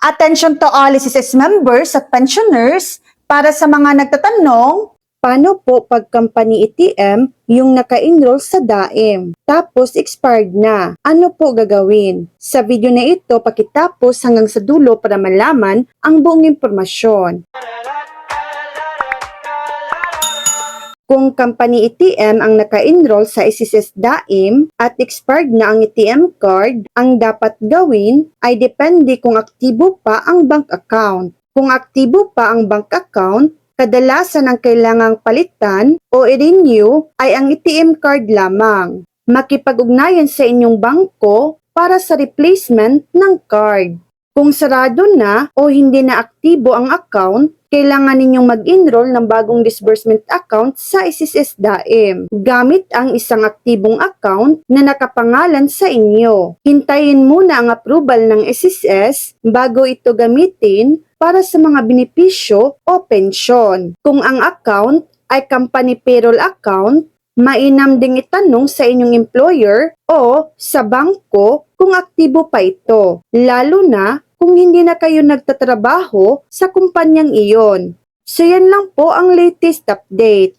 Attention to all SSS members at pensioners para sa mga nagtatanong, Paano po pag company ATM yung naka-enroll sa DAIM, tapos expired na? Ano po gagawin? Sa video na ito, pakitapos hanggang sa dulo para malaman ang buong impormasyon. Kung company ATM ang naka-enroll sa SSS DAIM at expired na ang ATM card, ang dapat gawin ay depende kung aktibo pa ang bank account. Kung aktibo pa ang bank account, kadalasan ang kailangang palitan o i-renew ay ang ATM card lamang. Makipag-ugnayan sa inyong bangko para sa replacement ng card. Kung sarado na o hindi na aktibo ang account, kailangan ninyong mag-enroll ng bagong disbursement account sa SSS DAIM gamit ang isang aktibong account na nakapangalan sa inyo. Hintayin muna ang approval ng SSS bago ito gamitin para sa mga benepisyo o pensyon. Kung ang account ay company payroll account, mainam ding itanong sa inyong employer o sa bangko kung aktibo pa ito, lalo na kung hindi na kayo nagtatrabaho sa kumpanyang iyon. So yan lang po ang latest update.